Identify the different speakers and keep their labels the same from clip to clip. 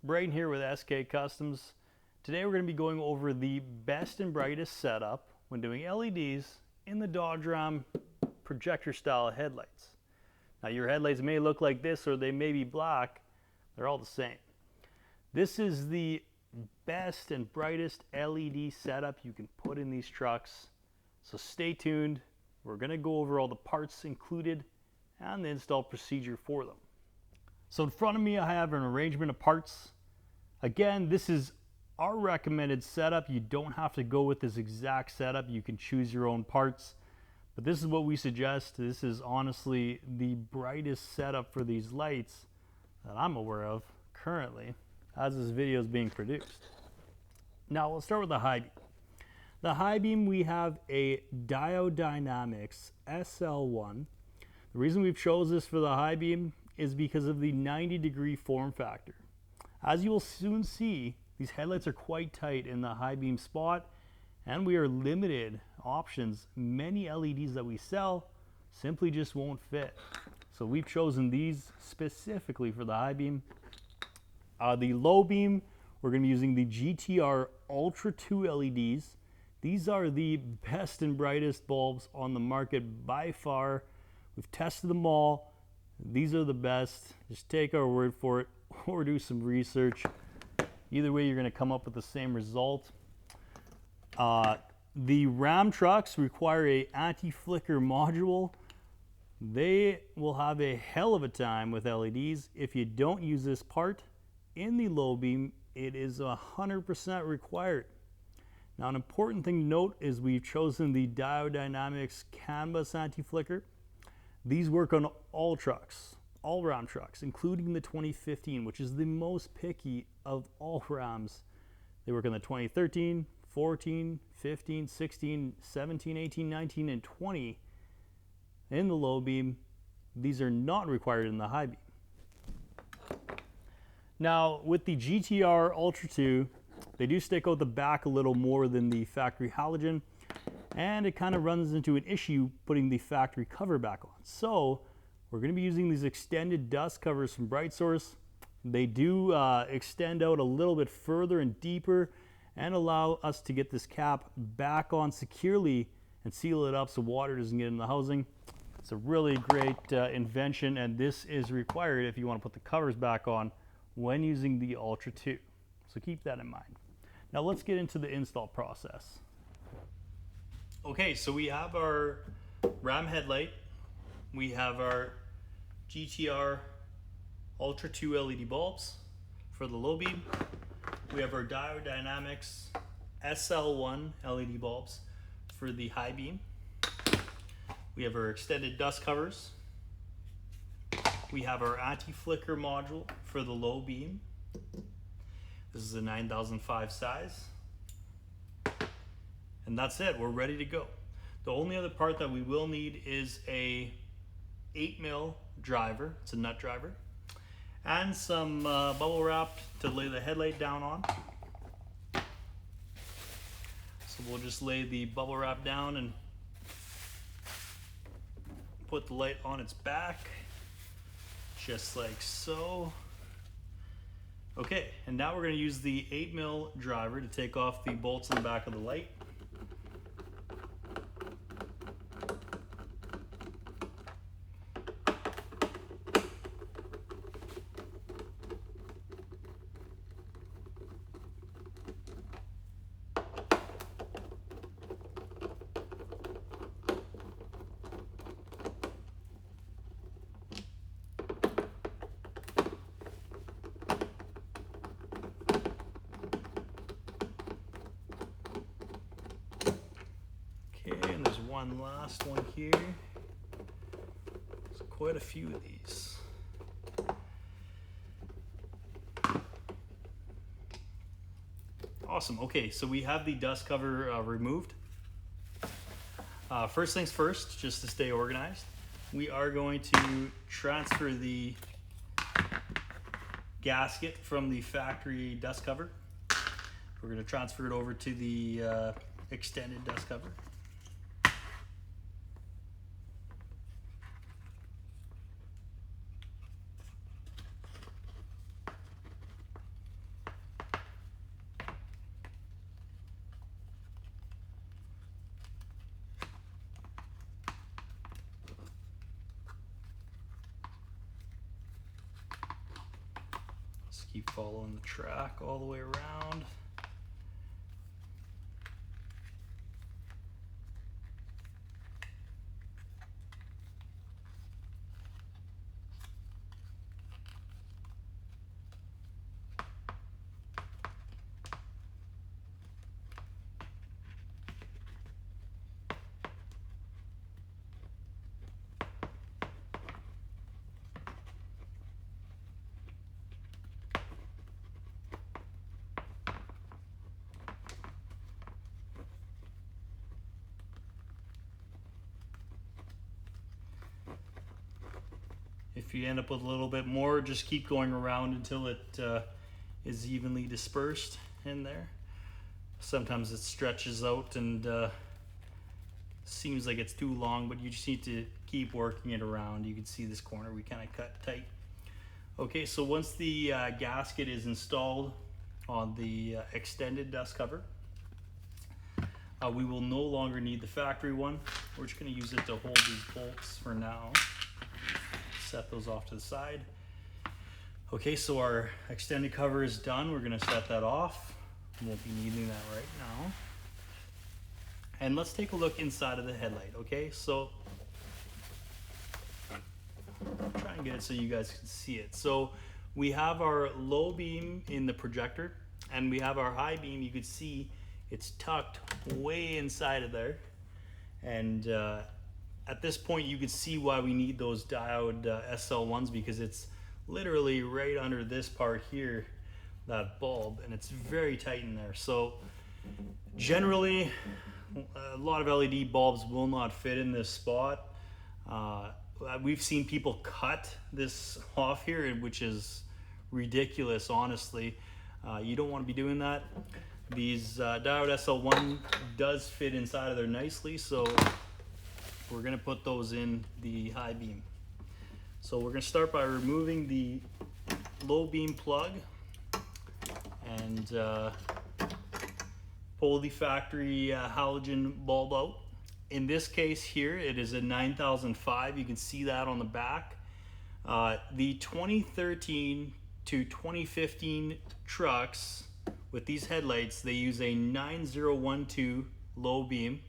Speaker 1: Braden here with SK Customs. Today we're going to be going over the best and brightest setup when doing LEDs in the Dodge Ram projector style headlights. Now your headlights may look like this or they may be black, they're all the same. This is the best and brightest LED setup you can put in these trucks. So stay tuned, we're going to go over all the parts included and the install procedure for them. So in front of me I have an arrangement of parts. Again, this is our recommended setup. You don't have to go with this exact setup. You can choose your own parts. But this is what we suggest. This is honestly the brightest setup for these lights that I'm aware of currently as this video is being produced. Now let's start with the high beam. The high beam, we have a Diode Dynamics SL1. The reason we've chosen this for the high beam is because of the 90-degree form factor. As you will soon see, these headlights are quite tight in the high beam spot, and we are limited options. Many LEDs that we sell simply just won't fit. So we've chosen these specifically for the high beam. The low beam, we're going to be using the GTR Ultra 2 LEDs. These are the best and brightest bulbs on the market by far. We've tested them all. These are the best. Just take our word for it or do some research. Either way, you're going to come up with the same result. The Ram trucks require a anti-flicker module. They will have a hell of a time with LEDs. If you don't use this part in the low beam, it is 100% required. Now, an important thing to note is we've chosen the Diode Dynamics Canvas anti-flicker. These work on all trucks, all Ram trucks, including the 2015, which is the most picky of all Rams. They work on the 2013, 14, 15, 16, 17, 18, 19, and 20 in the low beam. These are not required in the high beam. Now, with the GTR Ultra 2, they do stick out the back a little more than the factory halogen, and it kind of runs into an issue putting the factory cover back on. So we're going to be using these extended dust covers from BrightSource. They do extend out a little bit further and deeper and allow us to get this cap back on securely and seal it up so water doesn't get in the housing. It's a really great invention, and this is required if you want to put the covers back on when using the Ultra 2. So keep that in mind. Now let's get into the install process. Okay, so we have our Ram headlight. We have our GTR Ultra 2 LED bulbs for the low beam. We have our Diode Dynamics SL1 LED bulbs for the high beam. We have our extended dust covers. We have our anti-flicker module for the low beam. This is a 9005 size. And that's it, we're ready to go. The only other part that we will need is a 8mm driver, it's a nut driver, and some bubble wrap to lay the headlight down on. So we'll just lay the bubble wrap down and put the light on its back, just like so. Okay, and now we're going to use the 8mm driver to take off the bolts on the back of the light. Okay, and there's one last one here. There's quite a few of these. Awesome. Okay, so we have the dust cover removed. First things first, just to stay organized, we are going to transfer the gasket from the factory dust cover. We're going to transfer it over to the extended dust cover. keep following the track all the way around. If you end up with a little bit more, just keep going around until it is evenly dispersed in there. Sometimes it stretches out and seems like it's too long, but you just need to keep working it around. You can see this corner we kind of cut tight. Okay, so once the gasket is installed on the extended dust cover, we will no longer need the factory one. We're just going to use it to hold these bolts for now. Set those off to the side. Okay, so our extended cover is done. We're going to set that off. We won't be needing that right now. And let's take a look inside of the headlight. Okay, so I'll try and get it so you guys can see it. So we have our low beam in the projector, and we have our high beam. You can see it's tucked way inside of there, and at this point you can see why we need those diode SL1s, because it's literally right under this part here, that bulb, and it's very tight in there. So generally a lot of LED bulbs will not fit in this spot. We've seen people cut this off here, which is ridiculous, honestly. You don't want to be doing that. These diode SL1 does fit inside of there nicely, so we're going to put those in the high beam. So we're going to start by removing the low beam plug and pull the factory halogen bulb out. In this case here, it is a 9005. You can see that on the back. The 2013 to 2015 trucks with these headlights, they use a 9012 low beam.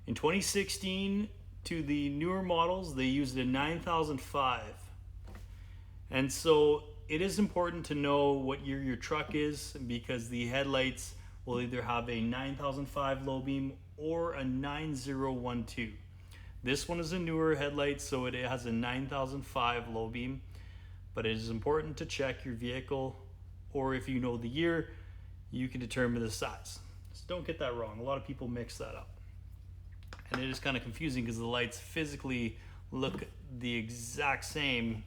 Speaker 1: In 2016 to the newer models, they used a 9005. And so it is important to know what year your truck is, because the headlights will either have a 9005 low beam or a 9012. This one is a newer headlight, so it has a 9005 low beam, but it is important to check your vehicle, or if you know the year, you can determine the size. So don't get that wrong. A lot of people mix that up. And it is kind of confusing because the lights physically look the exact same.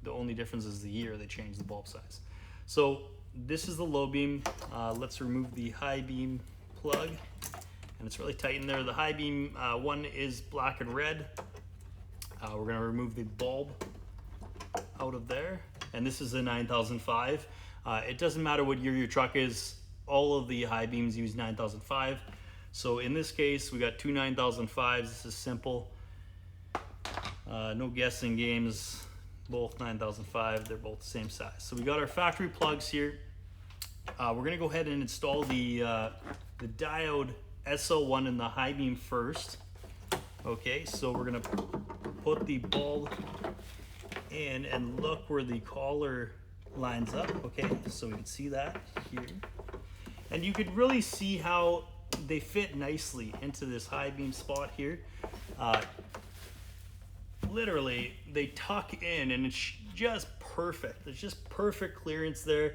Speaker 1: The only difference is the year they change the bulb size. So this is the low beam. Let's remove the high beam plug. And it's really tight in there. The high beam one is black and red. We're going to remove the bulb out of there. And this is a 9005. It doesn't matter what year your truck is. All of the high beams use 9005. So in this case, we got two 9005s. This is simple. No guessing games. Both 9005. They're both the same size. So we got our factory plugs here. We're going to go ahead and install the diode SL1 in the high beam first. Okay, so we're going to put the bulb in and look where the collar lines up. Okay, so we can see that here. And you could really see how they fit nicely into this high beam spot here. Literally, they tuck in and it's just perfect. There's just perfect clearance there.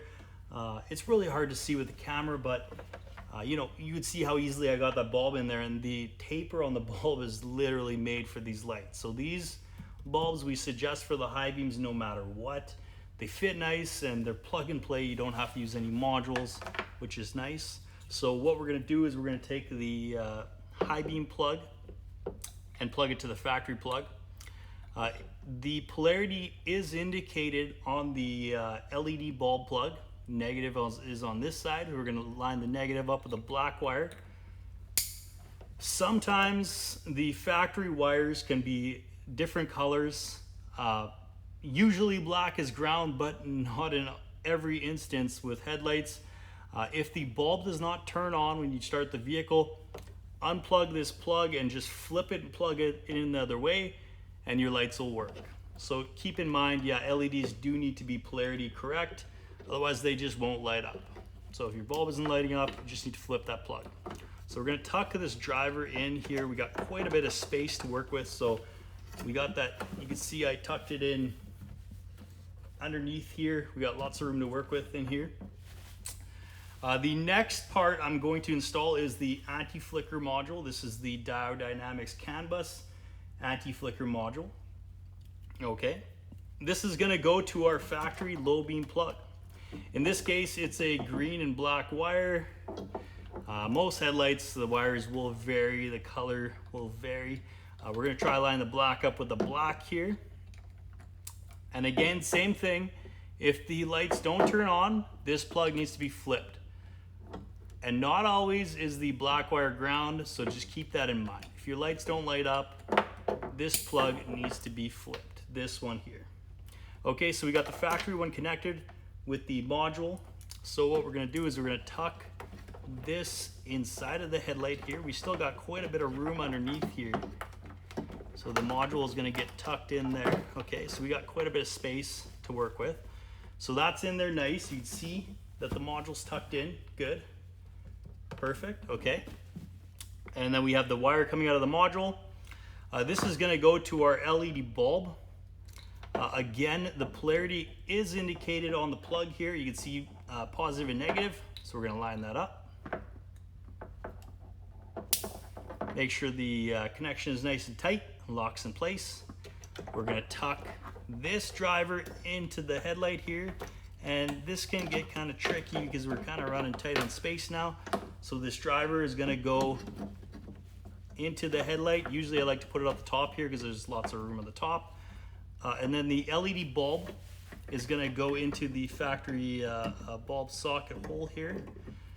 Speaker 1: It's really hard to see with the camera, but you know, you would see how easily I got that bulb in there, and the taper on the bulb is literally made for these lights. So these bulbs we suggest for the high beams no matter what. They fit nice and they're plug and play. You don't have to use any modules, which is nice. So what we're going to do is we're going to take the high beam plug and plug it to the factory plug. The polarity is indicated on the LED bulb plug. Negative is on this side. We're going to line the negative up with a black wire. Sometimes the factory wires can be different colors. Usually black is ground, but not in every instance with headlights. If the bulb does not turn on when you start the vehicle, unplug this plug and just flip it and plug it in the other way, and your lights will work. So keep in mind, yeah, LEDs do need to be polarity correct, otherwise they just won't light up. So if your bulb isn't lighting up, you just need to flip that plug. So we're gonna tuck this driver in here. We got quite a bit of space to work with, so we got that. You can see I tucked it in underneath here. We got lots of room to work with in here. The next part I'm going to install is the anti-flicker module. This is the Diodynamics CAN bus anti-flicker module. Okay, this is going to go to our factory low beam plug. In this case, it's a green and black wire. Most headlights, the wires will vary, the color will vary. We're going to try line the black up with the black here. And again, same thing. If the lights don't turn on, this plug needs to be flipped. And not always is the black wire ground, so just keep that in mind. If your lights don't light up, this plug needs to be flipped, this one here. Okay, so we got the factory one connected with the module. So what we're gonna do is we're gonna tuck this inside of the headlight here. We still got quite a bit of room underneath here. So the module is gonna get tucked in there. Okay, so we got quite a bit of space to work with. So that's in there nice. You can see that the module's tucked in, good. Perfect, okay. And then we have the wire coming out of the module. This is gonna go to our LED bulb. Again, the polarity is indicated on the plug here. You can see positive and negative, so we're gonna line that up. Make sure the connection is nice and tight, locks in place. We're gonna tuck this driver into the headlight here, and this can get kind of tricky because we're kind of running tight on space now. So this driver is gonna go into the headlight. Usually I like to put it up the top here because there's lots of room at the top. And then the LED bulb is gonna go into the factory bulb socket hole here.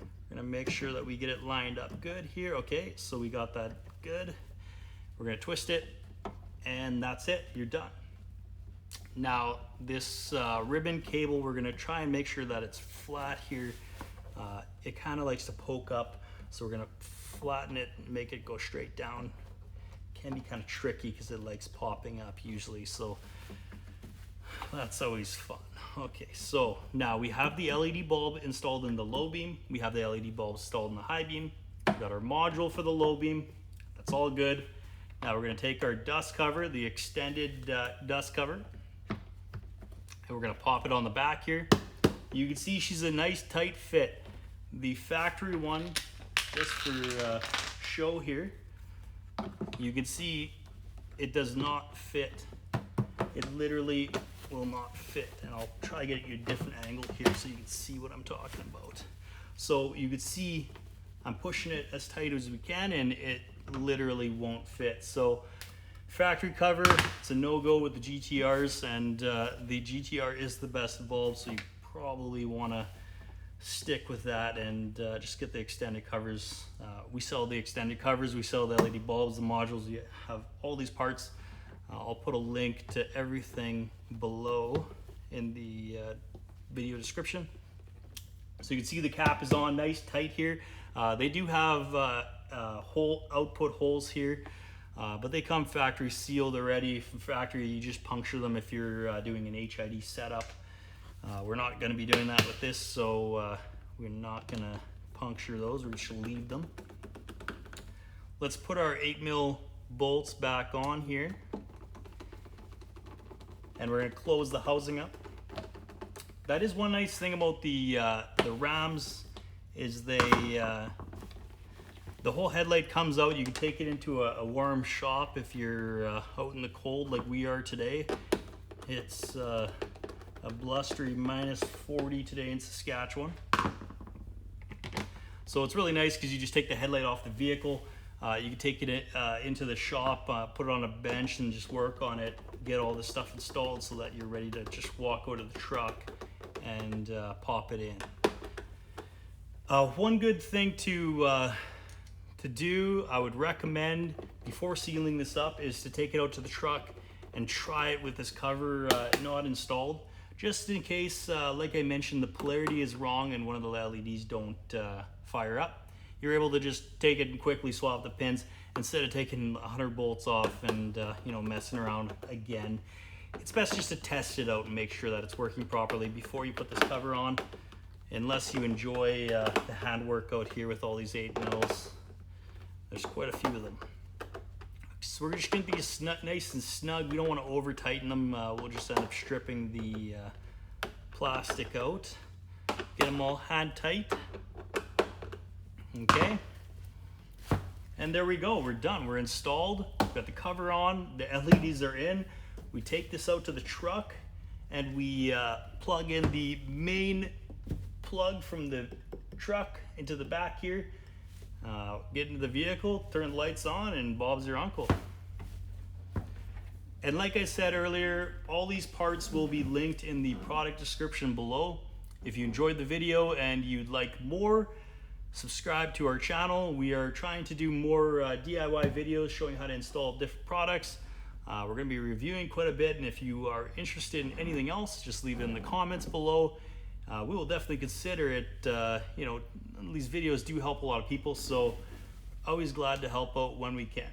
Speaker 1: We're gonna make sure that we get it lined up good here. Okay, so we got that good. We're gonna twist it, and that's it, you're done. Now this ribbon cable, we're gonna try and make sure that it's flat here. It kind of likes to poke up, so we're gonna flatten it and make it go straight down. Can be kind of tricky because it likes popping up usually, so that's always fun. Okay, so now we have the LED bulb installed in the low beam. We have the LED bulb installed in the high beam. We've got our module for the low beam. That's all good. Now we're gonna take our dust cover, the extended dust cover, and we're gonna pop it on the back here. You can see she's a nice tight fit. The factory one, just for show here, you can see it does not fit. It literally will not fit, and I'll try to get you a different angle here so you can see what I'm talking about. So you can see I'm pushing it as tight as we can, and it literally won't fit. So factory cover, it's a no-go with the GTRs, and the GTR is the best bulb, so you probably want to stick with that and just get the extended covers. We sell the extended covers, we sell the LED bulbs, the modules, you have all these parts. I'll put a link to everything below in the video description. So you can see the cap is on nice tight here. They do have hole output holes here, but they come factory sealed already. From factory, you just puncture them if you're doing an HID setup. We're not going to be doing that with this, so we're not going to puncture those. We should leave them. Let's put our 8mm bolts back on here, and we're going to close the housing up. That is one nice thing about the Rams is they the whole headlight comes out. You can take it into a warm shop if you're out in the cold like we are today. It's a blustery -40 today in Saskatchewan. So it's really nice because you just take the headlight off the vehicle. You can take it into the shop, put it on a bench and just work on it, get all this stuff installed so that you're ready to just walk out of the truck and pop it in. One good thing to do, I would recommend before sealing this up, is to take it out to the truck and try it with this cover not installed. Just in case, like I mentioned, the polarity is wrong and one of the LEDs don't fire up, you're able to just take it and quickly swap the pins instead of taking 100 bolts off and messing around again. It's best just to test it out and make sure that it's working properly before you put this cover on, unless you enjoy the handwork out here with all these 8mm. There's quite a few of them. So we're just going to be nice and snug. We don't want to over tighten them. We'll just end up stripping the plastic out. Get them all hand tight. Okay. And there we go. We're done. We're installed. We've got the cover on. The LEDs are in. We take this out to the truck and we plug in the main plug from the truck into the back here. Get into the vehicle, turn the lights on, and Bob's your uncle. And like I said earlier, all these parts will be linked in the product description below. If you enjoyed the video and you'd like more, subscribe to our channel. We are trying to do more DIY videos showing how to install different products. We're going to be reviewing quite a bit, and if you are interested in anything else, just leave it in the comments below. We will definitely consider it. These videos do help a lot of people, so always glad to help out when we can.